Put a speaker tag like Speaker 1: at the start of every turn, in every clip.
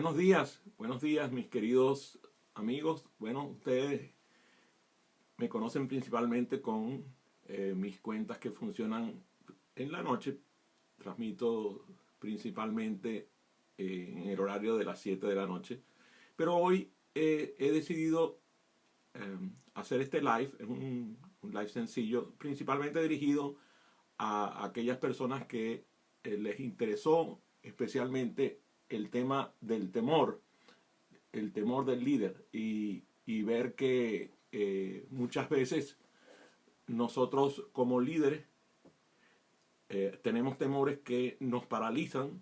Speaker 1: buenos días mis queridos amigos. Bueno, ustedes me conocen principalmente con mis cuentas que funcionan en la noche. Transmito principalmente en el horario de las 7 de la noche. Pero hoy he decidido hacer este live. Es un live sencillo, principalmente dirigido a aquellas personas que les interesó especialmente el tema del temor, el temor del líder, y ver que muchas veces nosotros como líderes tenemos temores que nos paralizan,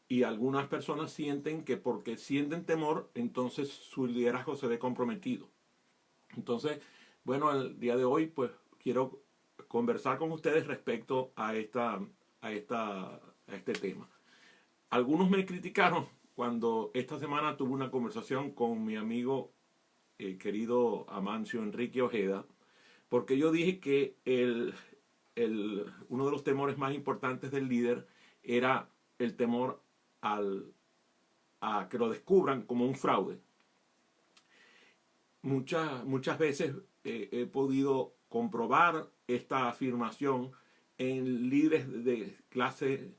Speaker 1: y algunas personas sienten que porque sienten temor, entonces su liderazgo se ve comprometido. Entonces, bueno, el día de hoy pues quiero conversar con ustedes respecto a este tema. Algunos me criticaron cuando esta semana tuve una conversación con mi amigo querido Amancio Enrique Ojeda, porque yo dije que uno de los temores más importantes del líder era el temor a que lo descubran como un fraude. Muchas veces he podido comprobar esta afirmación en líderes de clase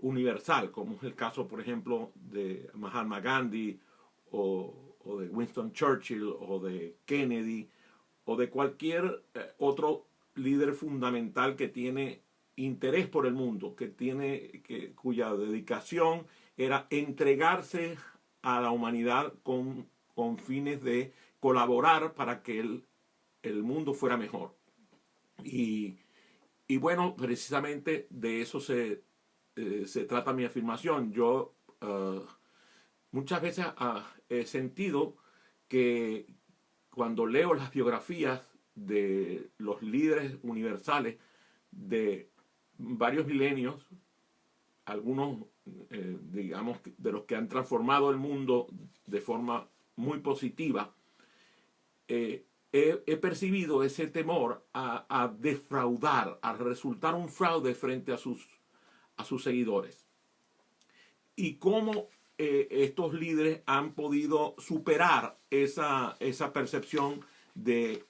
Speaker 1: universal, como es el caso, por ejemplo, de Mahatma Gandhi o de Winston Churchill o de Kennedy o de cualquier otro líder fundamental que tiene interés por el mundo, cuya dedicación era entregarse a la humanidad con fines de colaborar para que el mundo fuera mejor. Y bueno, precisamente de eso se trata mi afirmación. Yo muchas veces he sentido que cuando leo las biografías de los líderes universales de varios milenios, algunos digamos de los que han transformado el mundo de forma muy positiva, he percibido ese temor a defraudar, a resultar un fraude frente a sus seguidores. Y cómo estos líderes han podido superar esa percepción de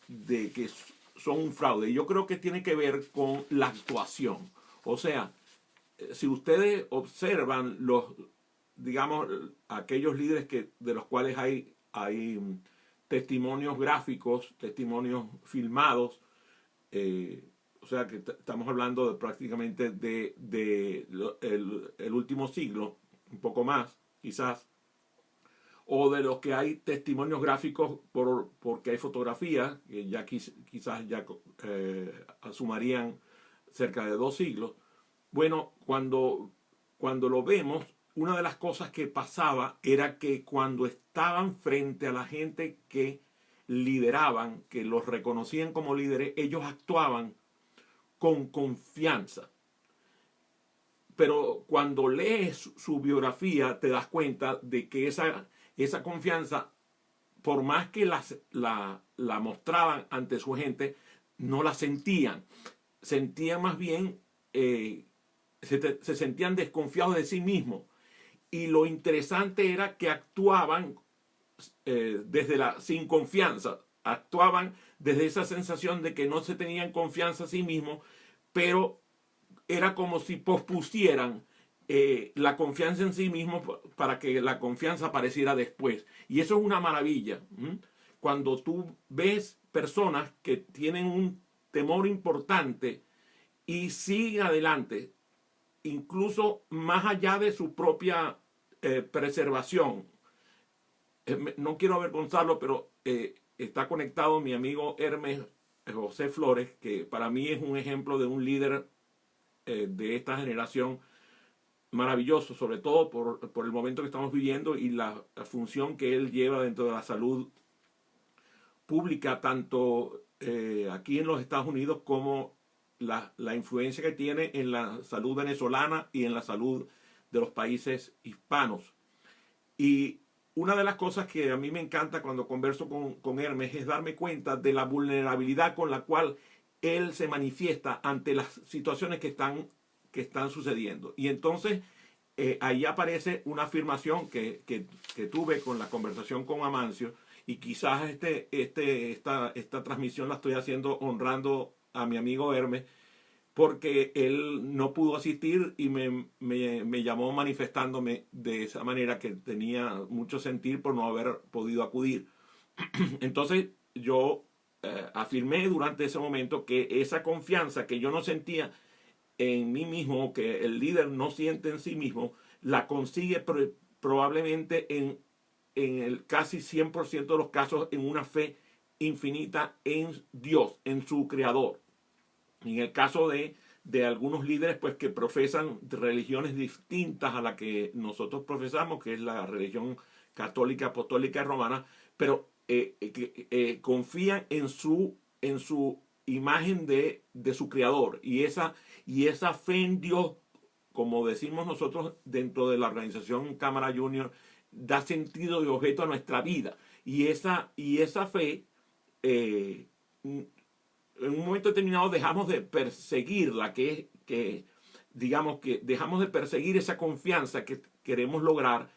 Speaker 1: que son un fraude. Y yo creo que tiene que ver con la actuación. O sea, si ustedes observan digamos, aquellos líderes de los cuales hay testimonios gráficos, testimonios filmados, o sea que estamos hablando de prácticamente el último siglo, un poco más quizás, o de los que hay testimonios gráficos porque hay fotografías que ya quizás ya sumarían cerca de 2 siglos. Bueno, cuando lo vemos, una de las cosas que pasaba era que cuando estaban frente a la gente que lideraban, que los reconocían como líderes, ellos actuaban con confianza. Pero cuando lees su biografía te das cuenta de que esa confianza, por más que la mostraban ante su gente, no la sentían. Sentían más bien, se sentían desconfiados de sí mismos. Y lo interesante era que actuaban sin confianza. Actuaban desde esa sensación de que no se tenían confianza a sí mismos, pero era como si pospusieran la confianza en sí mismos para que la confianza apareciera después. Y eso es una maravilla. Cuando tú ves personas que tienen un temor importante y siguen adelante, incluso más allá de su propia preservación. No quiero avergonzarlo, pero está conectado mi amigo Hermes José Flores, que para mí es un ejemplo de un líder de esta generación maravilloso, sobre todo por el momento que estamos viviendo y la función que él lleva dentro de la salud pública, tanto aquí en los Estados Unidos como la influencia que tiene en la salud venezolana y en la salud de los países hispanos. Y una de las cosas que a mí me encanta cuando converso con Hermes es darme cuenta de la vulnerabilidad con la cual él se manifiesta ante las situaciones que están sucediendo. Y entonces ahí aparece una afirmación que tuve con la conversación con Amancio, y quizás esta transmisión la estoy haciendo honrando a mi amigo Hermes, porque él no pudo asistir y me llamó manifestándome de esa manera que tenía mucho sentir por no haber podido acudir. Entonces yo afirmé durante ese momento que esa confianza que yo no sentía en mí mismo, que el líder no siente en sí mismo, la consigue probablemente en el casi 100% de los casos en una fe infinita en Dios, en su creador. En el caso de algunos líderes pues que profesan religiones distintas a la que nosotros profesamos, que es la religión católica, apostólica y romana, pero confían en su imagen de su creador, y esa fe en Dios, como decimos nosotros dentro de la organización Cámara Junior, da sentido y objeto a nuestra vida, y esa fe en un momento determinado dejamos de perseguirla, digamos que dejamos de perseguir esa confianza que queremos lograr,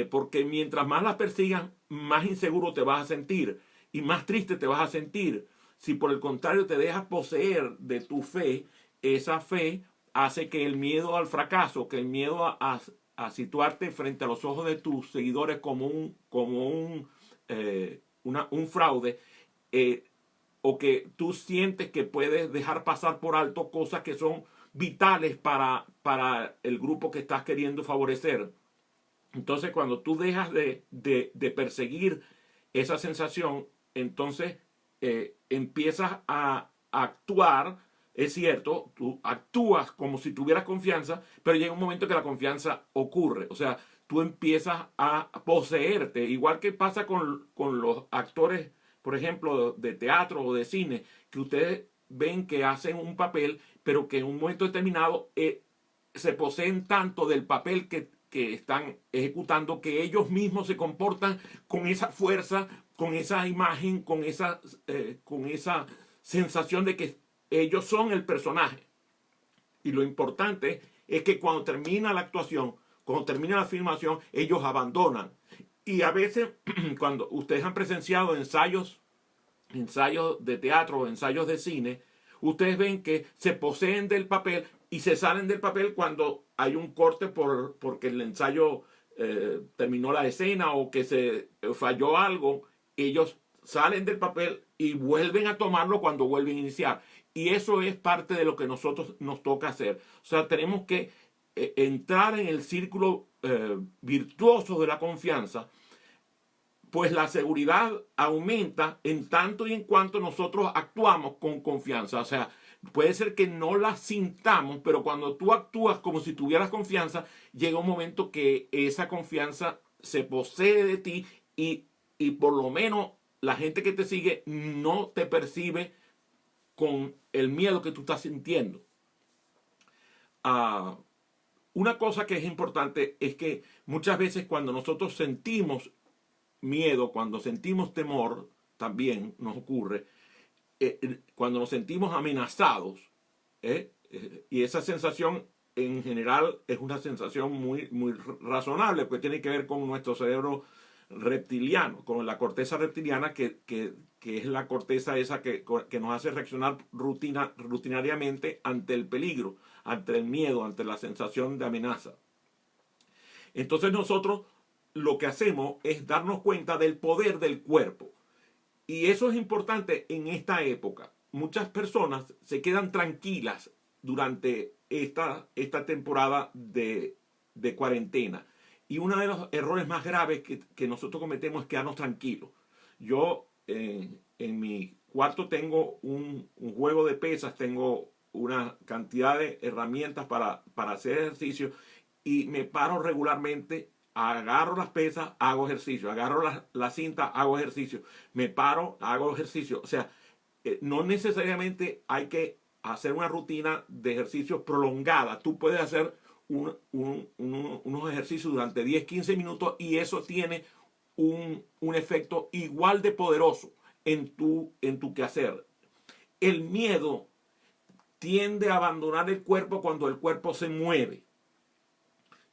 Speaker 1: porque mientras más la persigas, más inseguro te vas a sentir y más triste te vas a sentir. Si por el contrario te dejas poseer de tu fe, esa fe hace que el miedo al fracaso, que el miedo a situarte frente a los ojos de tus seguidores como un fraude, o que tú sientes que puedes dejar pasar por alto cosas que son vitales para el grupo que estás queriendo favorecer. Entonces, cuando tú dejas de perseguir esa sensación, entonces empiezas a actuar. Es cierto, tú actúas como si tuvieras confianza, pero llega un momento que la confianza ocurre. O sea, tú empiezas a poseerte, igual que pasa con los actores, por ejemplo, de teatro o de cine, que ustedes ven que hacen un papel, pero que en un momento determinado se poseen tanto del papel que están ejecutando, que ellos mismos se comportan con esa fuerza, con esa imagen, con esa sensación de que ellos son el personaje. Y lo importante es que cuando termina la actuación, cuando termina la filmación, ellos abandonan. Y a veces, cuando ustedes han presenciado ensayos de teatro o ensayos de cine, ustedes ven que se poseen del papel y se salen del papel cuando hay un corte porque el ensayo terminó la escena o que se falló algo. Ellos salen del papel y vuelven a tomarlo cuando vuelven a iniciar. Y eso es parte de lo que nosotros nos toca hacer. O sea, tenemos que entrar en el círculo virtuoso de la confianza, pues la seguridad aumenta en tanto y en cuanto nosotros actuamos con confianza. O sea, puede ser que no la sintamos, pero cuando tú actúas como si tuvieras confianza, llega un momento que esa confianza se posee de ti y por lo menos la gente que te sigue no te percibe con el miedo que tú estás sintiendo. Una cosa que es importante es que muchas veces cuando nosotros sentimos miedo, cuando sentimos temor, también nos ocurre, cuando nos sentimos amenazados, y esa sensación en general es una sensación muy razonable, porque tiene que ver con nuestro cerebro reptiliano, con la corteza reptiliana, que es la corteza esa que nos hace reaccionar rutinariamente ante el peligro, ante el miedo, ante la sensación de amenaza. Entonces nosotros lo que hacemos es darnos cuenta del poder del cuerpo. Y eso es importante en esta época. Muchas personas se quedan tranquilas durante esta temporada de cuarentena. Y uno de los errores más graves que nosotros cometemos es quedarnos tranquilos. Yo en mi cuarto tengo un juego de pesas, tengo una cantidad de herramientas para hacer ejercicio, y me paro regularmente, agarro las pesas, hago ejercicio, agarro la cinta, hago ejercicio, me paro, hago ejercicio. O sea, no necesariamente hay que hacer una rutina de ejercicios prolongada. Tú puedes hacer unos ejercicios durante 10, 15 minutos y eso tiene un efecto igual de poderoso en tu quehacer. El miedo tiende a abandonar el cuerpo cuando el cuerpo se mueve.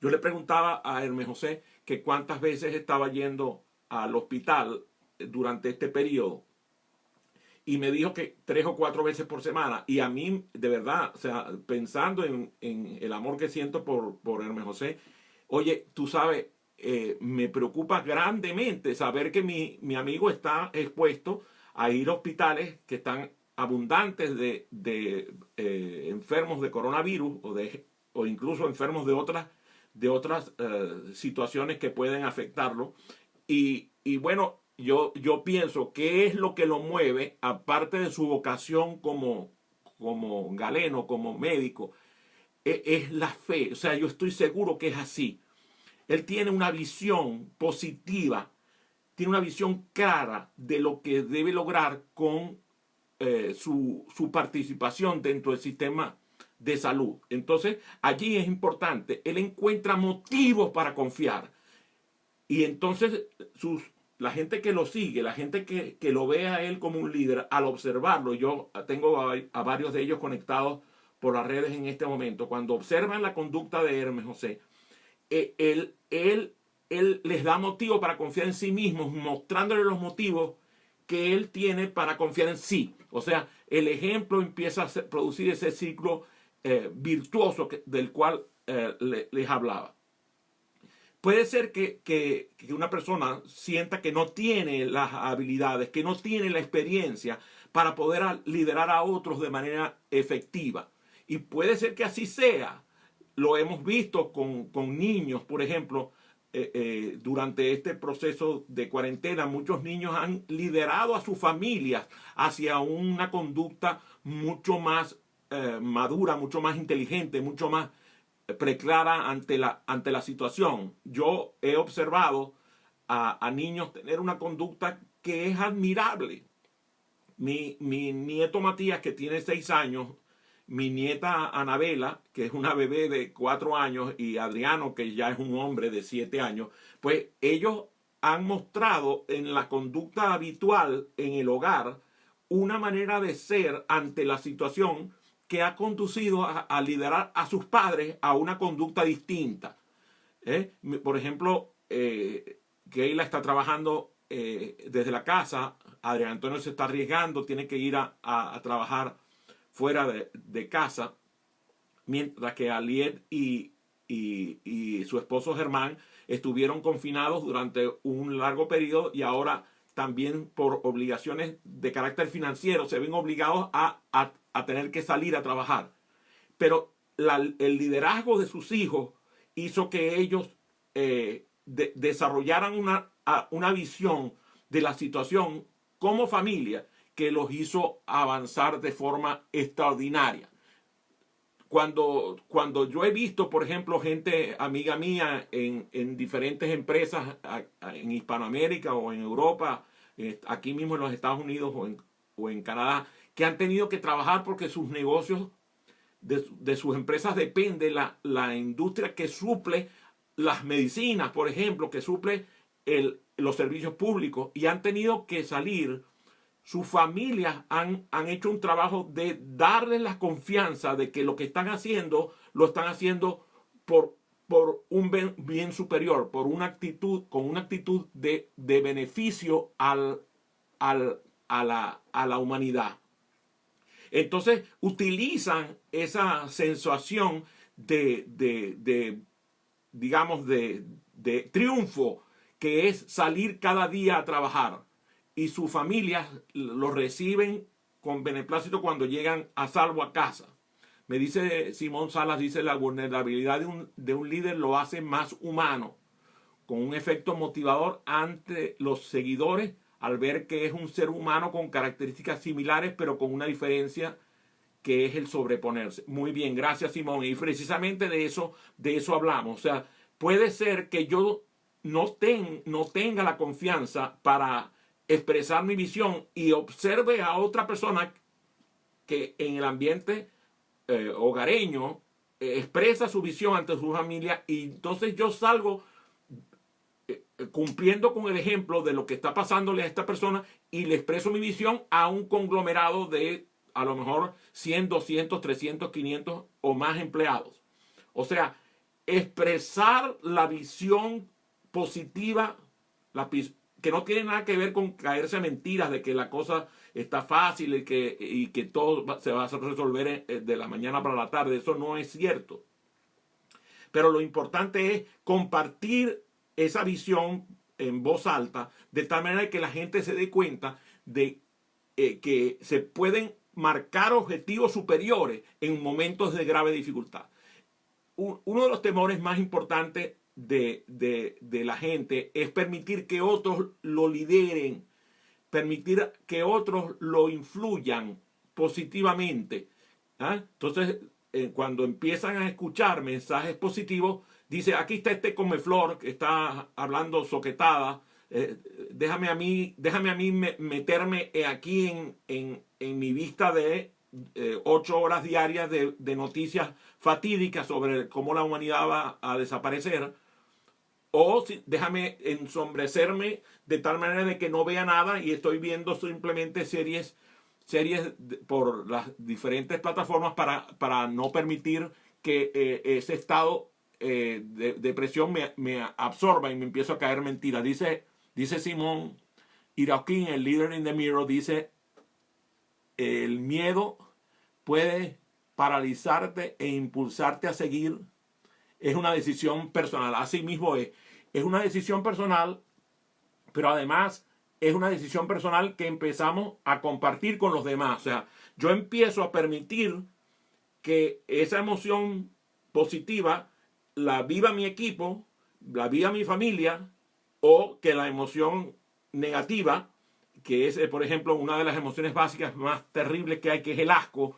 Speaker 1: Yo le preguntaba a Hermes José que cuántas veces estaba yendo al hospital durante este periodo y me dijo que 3 o 4 veces por semana. Y a mí, de verdad, o sea, pensando en el amor que siento por Hermes José, oye, tú sabes, me preocupa grandemente saber que mi amigo está expuesto a ir a hospitales que están abundantes de enfermos de coronavirus o incluso enfermos de otras situaciones que pueden afectarlo. Y bueno, yo pienso que es lo que lo mueve, aparte de su vocación como galeno, como médico, es la fe. O sea, yo estoy seguro que es así. Él tiene una visión positiva, tiene una visión clara de lo que debe lograr con su participación dentro del sistema de salud. Entonces, allí es importante, él encuentra motivos para confiar. Y entonces la gente que lo sigue, la gente que lo ve a él como un líder, al observarlo, yo tengo a varios de ellos conectados por las redes en este momento, cuando observan la conducta de Hermes José, él les da motivo para confiar en sí mismos, mostrándole los motivos que él tiene para confiar en sí. O sea, el ejemplo empieza a producir ese ciclo virtuoso del cual les hablaba. Puede ser que una persona sienta que no tiene las habilidades, que no tiene la experiencia para poder liderar a otros de manera efectiva. Y puede ser que así sea. Lo hemos visto con niños, por ejemplo, durante este proceso de cuarentena, muchos niños han liderado a sus familias hacia una conducta mucho más madura, mucho más inteligente, mucho más preclara ante la situación. Yo he observado a niños tener una conducta que es admirable. Mi nieto Matías, que tiene 6 años, mi nieta Anabela, que es una bebé de 4 años, y Adriano, que ya es un hombre de 7 años, pues ellos han mostrado en la conducta habitual en el hogar una manera de ser ante la situación que ha conducido a liderar a sus padres a una conducta distinta. Por ejemplo, Keila está trabajando desde la casa, Adrián Antonio se está arriesgando, tiene que ir a trabajar fuera de casa, mientras que Aliet y su esposo Germán estuvieron confinados durante un largo periodo y ahora también por obligaciones de carácter financiero se ven obligados a tener que salir a trabajar. Pero el liderazgo de sus hijos hizo que ellos desarrollaran una visión de la situación como familia que los hizo avanzar de forma extraordinaria. Cuando yo he visto, por ejemplo, gente amiga mía en diferentes empresas en Hispanoamérica o en Europa, aquí mismo en los Estados Unidos o en Canadá, que han tenido que trabajar porque sus negocios de sus empresas depende la industria que suple las medicinas, por ejemplo, que suple los servicios públicos, y han tenido que salir. Sus familias han hecho un trabajo de darles la confianza de que lo que están haciendo, lo están haciendo por un bien superior, con una actitud de beneficio a la humanidad. Entonces utilizan esa sensación digamos, de triunfo, que es salir cada día a trabajar. Y sus familias lo reciben con beneplácito cuando llegan a salvo a casa. Me dice Simón Salas, dice, la vulnerabilidad de un líder lo hace más humano, con un efecto motivador ante los seguidores al ver que es un ser humano con características similares, pero con una diferencia que es el sobreponerse. Muy bien, gracias Simón. Y precisamente de eso hablamos. O sea, puede ser que yo no tenga la confianza para expresar mi visión y observe a otra persona que en el ambiente hogareño expresa su visión ante su familia, y entonces yo salgo cumpliendo con el ejemplo de lo que está pasándole a esta persona y le expreso mi visión a un conglomerado de a lo mejor 100, 200, 300, 500 o más empleados. O sea, expresar la visión positiva, que no tiene nada que ver con caerse a mentiras de que la cosa está fácil y que todo se va a resolver de la mañana para la tarde. Eso no es cierto. Pero lo importante es compartir esa visión en voz alta, de tal manera que la gente se dé cuenta de que se pueden marcar objetivos superiores en momentos de grave dificultad. Uno de los temores más importantes de la gente es permitir que otros lo lideren, permitir que otros lo influyan positivamente. ¿Ah? Entonces, cuando empiezan a escuchar mensajes positivos, dice, aquí está este comeflor que está hablando soquetada, déjame a mí meterme aquí en mi vista de 8 horas diarias de noticias fatídicas sobre cómo la humanidad va a desaparecer, o déjame ensombrecerme de tal manera de que no vea nada y estoy viendo simplemente series por las diferentes plataformas para no permitir que ese estado de depresión me absorba y me empiezo a caer mentiras. Dice Simón Iraquín, el líder in the mirror, dice, el miedo puede paralizarte e impulsarte a seguir. Es una decisión personal. Así mismo es una decisión personal, pero además es una decisión personal que empezamos a compartir con los demás. O sea, yo empiezo a permitir que esa emoción positiva la viva mi equipo, la viva mi familia, o que la emoción negativa, que es, por ejemplo, una de las emociones básicas más terribles que hay, que es el asco.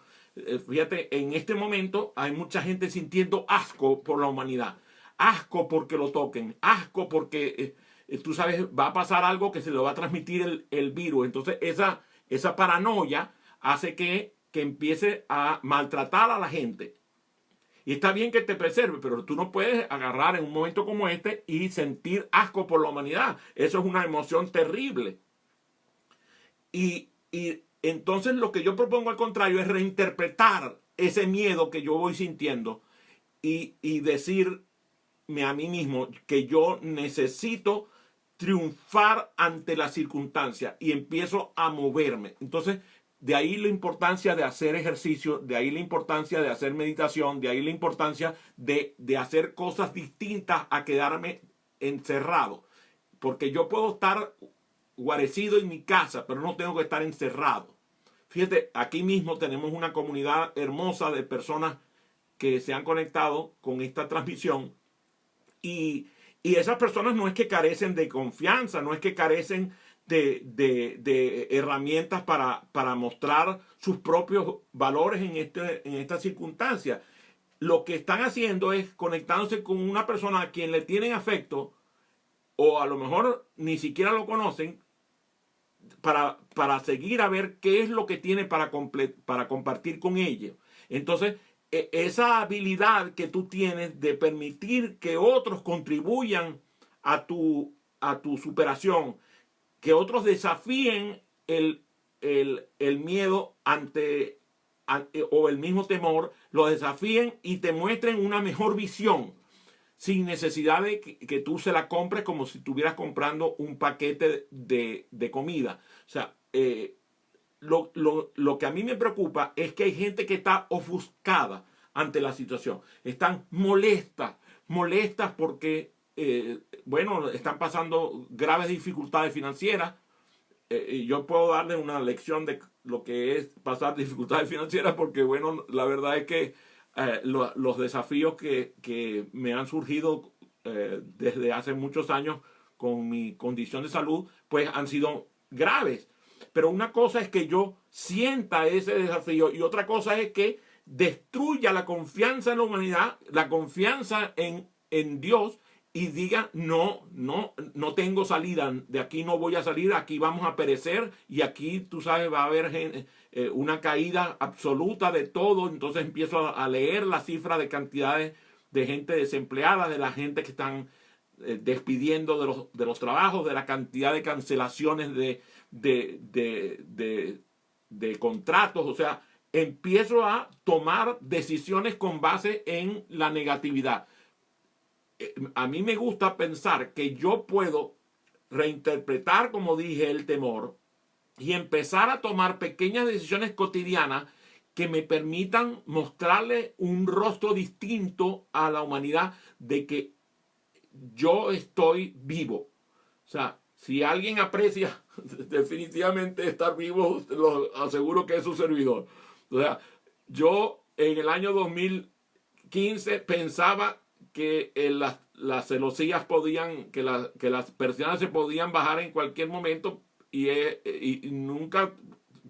Speaker 1: Fíjate, en este momento hay mucha gente sintiendo asco por la humanidad. Asco porque lo toquen, asco porque tú sabes, va a pasar algo que se lo va a transmitir el virus. Entonces esa paranoia hace que empiece a maltratar a la gente. Y está bien que te preserve, pero tú no puedes agarrar en un momento como este y sentir asco por la humanidad. Eso es una emoción terrible. Y entonces lo que yo propongo al contrario es reinterpretar ese miedo que yo voy sintiendo y decirme a mí mismo que yo necesito triunfar ante la circunstancia y empiezo a moverme. Entonces, de ahí la importancia de hacer ejercicio, de ahí la importancia de hacer meditación, de ahí la importancia de hacer cosas distintas a quedarme encerrado. Porque yo puedo estar guarecido en mi casa, pero no tengo que estar encerrado. Fíjate, aquí mismo tenemos una comunidad hermosa de personas que se han conectado con esta transmisión y esas personas no es que carecen de confianza, no es que carecen de herramientas para mostrar sus propios valores en esta circunstancia. Lo que están haciendo es conectándose con una persona a quien le tienen afecto, o a lo mejor ni siquiera lo conocen, para seguir a ver qué es lo que tiene para compartir con ellos. Entonces, esa habilidad que tú tienes de permitir que otros contribuyan a tu superación, que otros desafíen el miedo o el mismo temor, lo desafíen y te muestren una mejor visión, sin necesidad de que tú se la compres como si estuvieras comprando un paquete de comida. O sea, lo que a mí me preocupa es que hay gente que está ofuscada ante la situación. Están molestas porque, bueno, están pasando graves dificultades financieras. Yo puedo darle una lección de lo que es pasar dificultades financieras porque, bueno, la verdad es que los desafíos que me han surgido desde hace muchos años con mi condición de salud, pues han sido graves. Pero una cosa es que yo sienta ese desafío y otra cosa es que destruya la confianza en la humanidad, la confianza en Dios, y diga, no tengo salida, de aquí no voy a salir, aquí vamos a perecer y aquí, tú sabes, va a haber una caída absoluta de todo. Entonces empiezo a leer la cifra de cantidades de gente desempleada, de la gente que están despidiendo de los trabajos, de la cantidad de cancelaciones de contratos. O sea, empiezo a tomar decisiones con base en la negatividad. a mí me gusta pensar que yo puedo reinterpretar, como dije, el temor y empezar a tomar pequeñas decisiones cotidianas que me permitan mostrarle un rostro distinto a la humanidad de que yo estoy vivo. O sea, si alguien aprecia definitivamente estar vivo, lo aseguro que es su servidor. O sea, yo en el año 2015 pensaba que las celosías podían, que las persianas se podían bajar en cualquier momento y nunca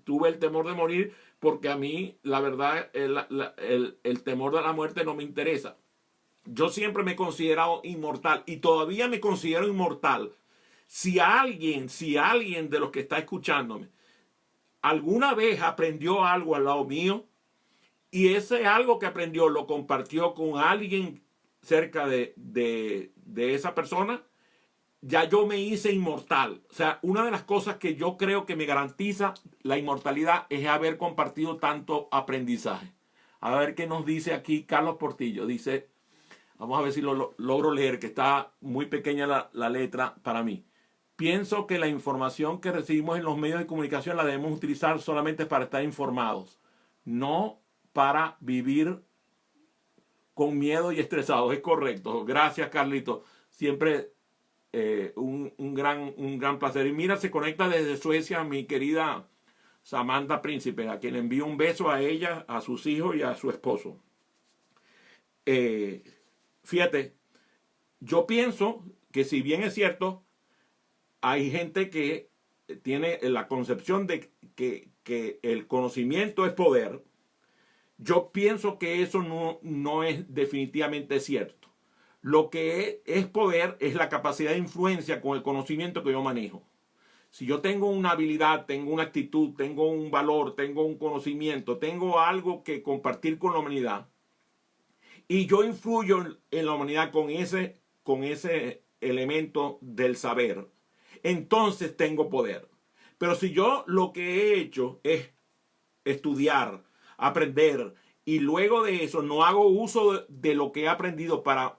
Speaker 1: tuve el temor de morir porque a mí, la verdad, el temor de la muerte no me interesa. Yo siempre me he considerado inmortal y todavía me considero inmortal. Si alguien de los que está escuchándome alguna vez aprendió algo al lado mío y ese algo que aprendió lo compartió con alguien cerca de esa persona, ya yo me hice inmortal. O sea, una de las cosas que yo creo que me garantiza la inmortalidad es haber compartido tanto aprendizaje. A ver qué nos dice aquí Carlos Portillo. Dice, vamos a ver si lo logro leer, que está muy pequeña la letra para mí. Pienso que la información que recibimos en los medios de comunicación la debemos utilizar solamente para estar informados, no para vivir con miedo y estresados. Es correcto. Gracias, Carlito. Siempre un gran placer. Y mira, se conecta desde Suecia mi querida Samantha Príncipe, a quien envío un beso a ella, a sus hijos y a su esposo. Fíjate, yo pienso que si bien es cierto, hay gente que tiene la concepción de que el conocimiento es poder. Yo pienso que eso no es definitivamente cierto. Lo que es poder es la capacidad de influencia con el conocimiento que yo manejo. Si yo tengo una habilidad, tengo una actitud, tengo un valor, tengo un conocimiento, tengo algo que compartir con la humanidad, y yo influyo en la humanidad con ese elemento del saber, entonces tengo poder. Pero si yo lo que he hecho es estudiar, aprender, y luego de eso no hago uso de lo que he aprendido para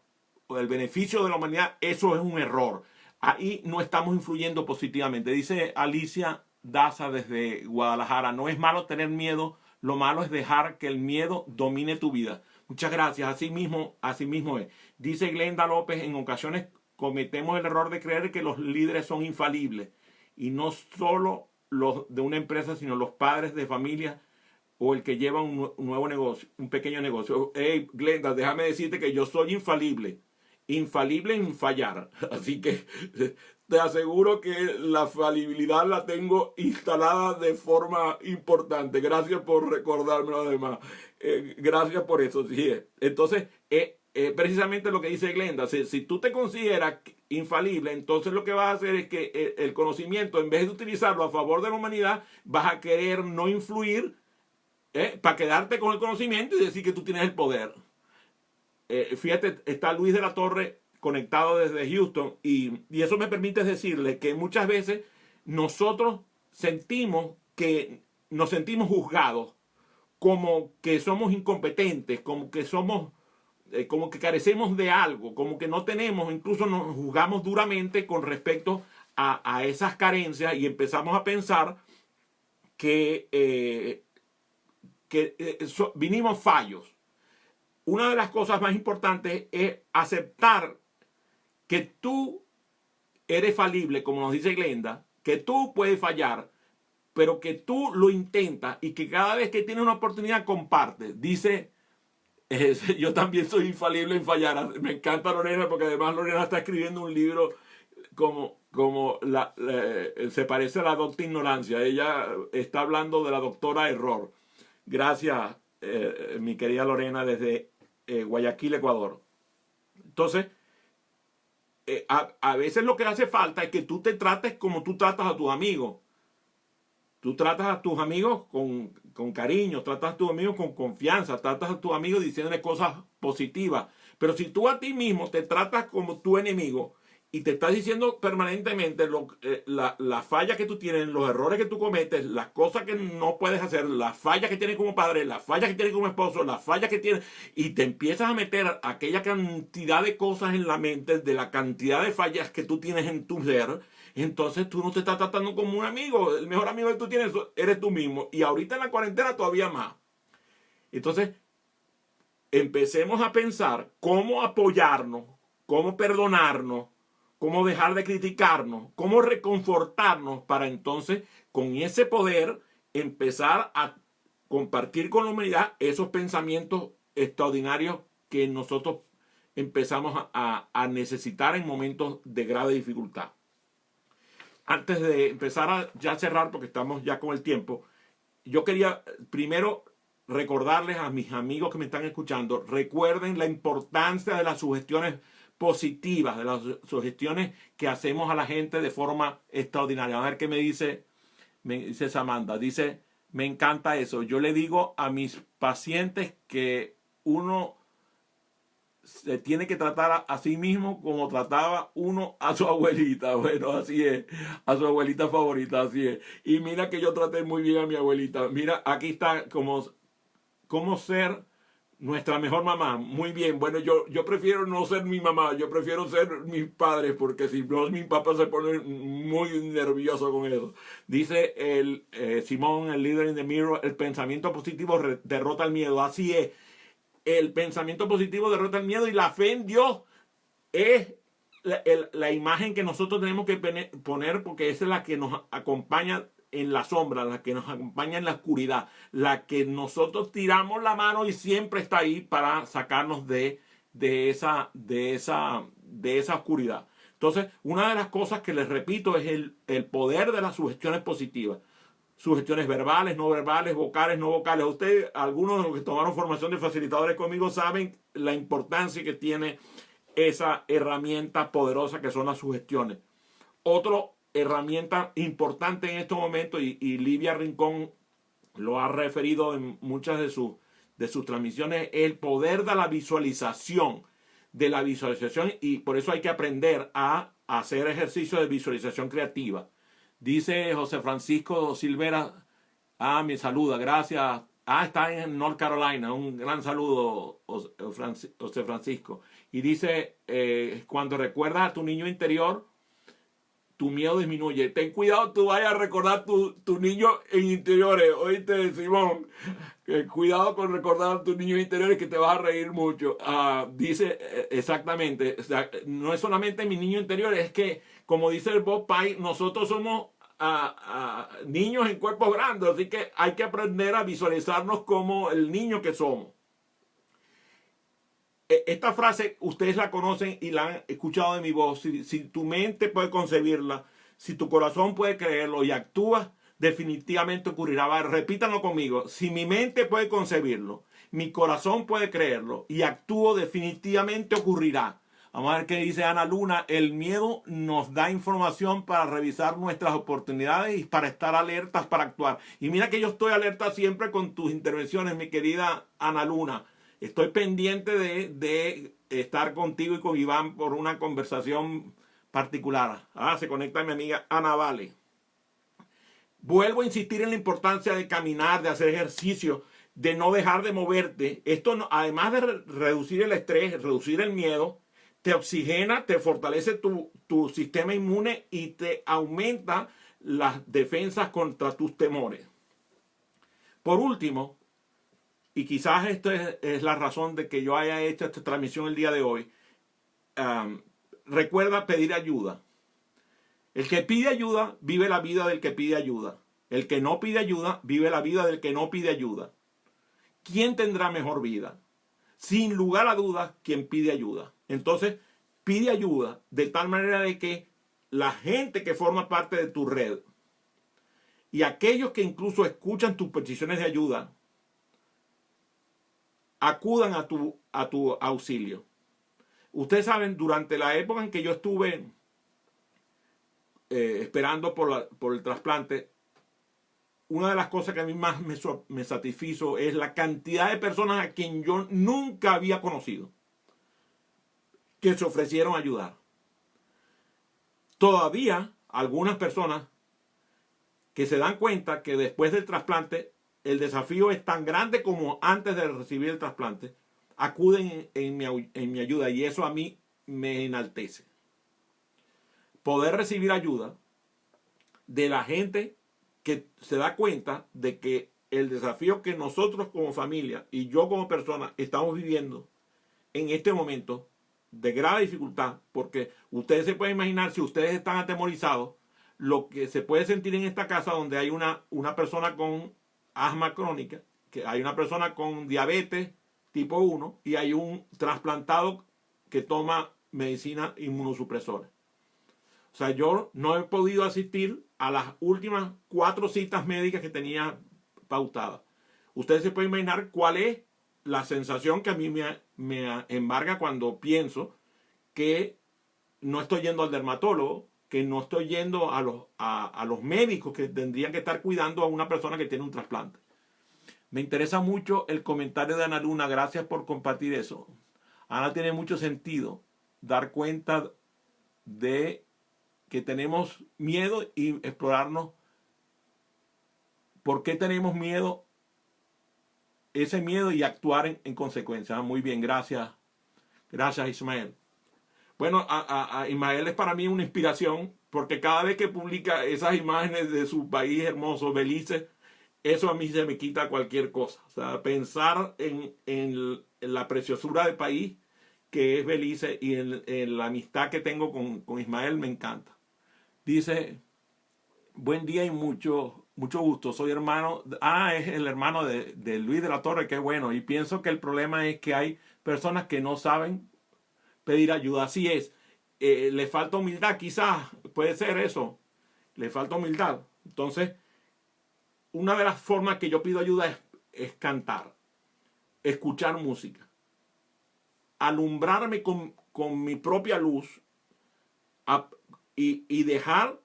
Speaker 1: el beneficio de la humanidad, eso es un error. Ahí no estamos influyendo positivamente. Dice Alicia Daza desde Guadalajara, no es malo tener miedo, lo malo es dejar que el miedo domine tu vida. Muchas gracias, así mismo es. Dice Glenda López, en ocasiones cometemos el error de creer que los líderes son infalibles y no solo los de una empresa, sino los padres de familia o el que lleva un nuevo negocio, un pequeño negocio. Hey, Glenda, déjame decirte que yo soy infalible en fallar. Así que te aseguro que la falibilidad la tengo instalada de forma importante. Gracias por recordármelo además. Gracias por eso. Sí. Entonces, precisamente lo que dice Glenda, si tú te consideras infalible, entonces lo que vas a hacer es que el conocimiento, en vez de utilizarlo a favor de la humanidad, vas a querer no influir para quedarte con el conocimiento y decir que tú tienes el poder. Fíjate, está Luis de la Torre conectado desde Houston y eso me permite decirle que muchas veces nosotros nos sentimos juzgados como que somos incompetentes, como que carecemos de algo, como que no tenemos, incluso nos juzgamos duramente con respecto a esas carencias y empezamos a pensar que vinimos fallos. Una de las cosas más importantes es aceptar que tú eres falible, como nos dice Glenda, que tú puedes fallar, pero que tú lo intentas y que cada vez que tienes una oportunidad compartes. Dice, yo también soy infalible en fallar. Me encanta Lorena porque además Lorena está escribiendo un libro se parece a la doctora ignorancia. Ella está hablando de la doctora error. Gracias, mi querida Lorena, desde Guayaquil, Ecuador. Entonces, a veces lo que hace falta es que tú te trates como tú tratas a tus amigos. Tú tratas a tus amigos con cariño, tratas a tus amigos con confianza, tratas a tus amigos diciéndole cosas positivas. Pero si tú a ti mismo te tratas como tu enemigo y te está diciendo permanentemente la falla que tú tienes, los errores que tú cometes, las cosas que no puedes hacer, las fallas que tienes como padre, las fallas que tienes como esposo, las fallas que tienes, y te empiezas a meter aquella cantidad de cosas en la mente, de la cantidad de fallas que tú tienes en tu ser. Entonces tú no te estás tratando como un amigo. El mejor amigo que tú tienes eres tú mismo. Y ahorita en la cuarentena todavía más. Entonces, empecemos a pensar cómo apoyarnos, cómo perdonarnos, cómo dejar de criticarnos, cómo reconfortarnos para entonces con ese poder empezar a compartir con la humanidad esos pensamientos extraordinarios que nosotros empezamos a necesitar en momentos de grave dificultad. Antes de empezar a ya cerrar, porque estamos ya con el tiempo, yo quería primero recordarles a mis amigos que me están escuchando, recuerden la importancia de las sugestiones positivas, de las sugestiones que hacemos a la gente de forma extraordinaria. A ver qué me dice Samantha. Dice, me encanta eso. Yo le digo a mis pacientes que uno se tiene que tratar a sí mismo como trataba uno a su abuelita. Bueno, así es, a su abuelita favorita, así es. Y mira que yo traté muy bien a mi abuelita. Mira, aquí está cómo ser nuestra mejor mamá. Muy bien, bueno, yo prefiero no ser mi mamá, yo prefiero ser mis padres, porque si no, mi papá se pone muy nervioso con eso. Dice Simón, el líder in the mirror, el pensamiento positivo derrota el miedo. Así es. El pensamiento positivo derrota el miedo y la fe en Dios es la imagen que nosotros tenemos que poner, porque esa es la que nos acompaña en la sombra, la que nos acompaña en la oscuridad, la que nosotros tiramos la mano y siempre está ahí para sacarnos de esa oscuridad. Entonces, una de las cosas que les repito es el poder de las sugestiones positivas. Sugestiones verbales, no verbales, vocales, no vocales. Ustedes, algunos de los que tomaron formación de facilitadores conmigo, saben la importancia que tiene esa herramienta poderosa que son las sugestiones. Otra herramienta importante en estos momentos, y Livia Rincón lo ha referido en muchas de sus transmisiones, es el poder de la visualización. Y por eso hay que aprender a hacer ejercicios de visualización creativa. Dice José Francisco Silvera, me saluda, gracias. Está en North Carolina, un gran saludo, José Francisco. Y dice, cuando recuerdas a tu niño interior, tu miedo disminuye. Ten cuidado, tú vayas a recordar tu niño en interiores. Oíste, Simón, cuidado con recordar a tus niños interiores que te vas a reír mucho. Dice exactamente, o sea, no es solamente mi niño interior, es que, como dice el Bob Pye, nosotros somos niños en cuerpos grandes, así que hay que aprender a visualizarnos como el niño que somos. Esta frase ustedes la conocen y la han escuchado de mi voz. Si tu mente puede concebirla, si tu corazón puede creerlo y actúas, definitivamente ocurrirá. Repítanlo conmigo. Si mi mente puede concebirlo, mi corazón puede creerlo y actúo, definitivamente ocurrirá. Vamos a ver qué dice Ana Luna. El miedo nos da información para revisar nuestras oportunidades y para estar alertas para actuar. Y mira que yo estoy alerta siempre con tus intervenciones, mi querida Ana Luna. Estoy pendiente de estar contigo y con Iván por una conversación particular. Se conecta mi amiga Ana Vale. Vuelvo a insistir en la importancia de caminar, de hacer ejercicio, de no dejar de moverte. Esto, además de reducir el estrés, reducir el miedo, te oxigena, te fortalece tu sistema inmune y te aumenta las defensas contra tus temores. Por último, y quizás esta es la razón de que yo haya hecho esta transmisión el día de hoy, recuerda pedir ayuda. El que pide ayuda vive la vida del que pide ayuda. El que no pide ayuda vive la vida del que no pide ayuda. ¿Quién tendrá mejor vida? Sin lugar a dudas, quien pide ayuda. Entonces, pide ayuda de tal manera de que la gente que forma parte de tu red y aquellos que incluso escuchan tus peticiones de ayuda acudan a tu auxilio. Ustedes saben, durante la época en que yo estuve esperando por el trasplante, una de las cosas que a mí más me satisfizo es la cantidad de personas a quien yo nunca había conocido que se ofrecieron a ayudar. todavía algunas personas que se dan cuenta que después del trasplante el desafío es tan grande como antes de recibir el trasplante, acuden en mi ayuda, y eso a mí me enaltece. Poder recibir ayuda de la gente que se da cuenta de que el desafío que nosotros como familia y yo como persona estamos viviendo en este momento de grave dificultad, porque ustedes se pueden imaginar, si ustedes están atemorizados, lo que se puede sentir en esta casa donde hay una persona con asma crónica, que hay una persona con diabetes tipo 1 y hay un trasplantado que toma medicina inmunosupresora. O sea, yo no he podido asistir a las últimas 4 citas médicas que tenía pautadas. Ustedes se pueden imaginar cuál es la sensación que a mí me embarga cuando pienso que no estoy yendo al dermatólogo, que no estoy yendo a los médicos que tendrían que estar cuidando a una persona que tiene un trasplante. Me interesa mucho el comentario de Ana Luna. Gracias por compartir eso. Ana, tiene mucho sentido dar cuenta de que tenemos miedo y explorarnos por qué tenemos miedo, ese miedo, y actuar en consecuencia. Muy bien, gracias. Gracias, Ismael. Bueno, a Ismael es para mí una inspiración, porque cada vez que publica esas imágenes de su país hermoso, Belice, eso a mí se me quita cualquier cosa. O sea, pensar en la preciosura del país que es Belice y en la amistad que tengo con Ismael me encanta. Dice, buen día y mucho gusto. Soy hermano, es el hermano de Luis de la Torre, qué bueno. Y pienso que el problema es que hay personas que no saben pedir ayuda. Así es. Le falta humildad, quizás, puede ser eso. Le falta humildad. Entonces, una de las formas que yo pido ayuda es cantar, escuchar música, alumbrarme con mi propia luz y dejar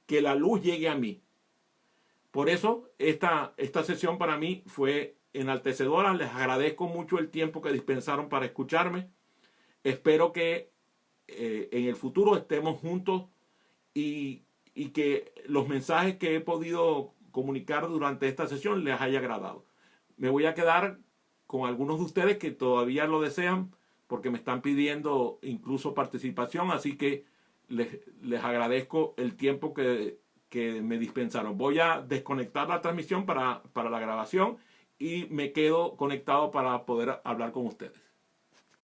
Speaker 1: que la luz llegue a mí. Por eso esta sesión para mí fue enaltecedora. Les agradezco mucho el tiempo que dispensaron para escucharme. Espero que en el futuro estemos juntos y que los mensajes que he podido comunicar durante esta sesión les haya agradado. Me voy a quedar con algunos de ustedes que todavía lo desean, porque me están pidiendo incluso participación, así que les agradezco el tiempo que me dispensaron. Voy a desconectar la transmisión para la grabación y me quedo conectado para poder hablar con ustedes.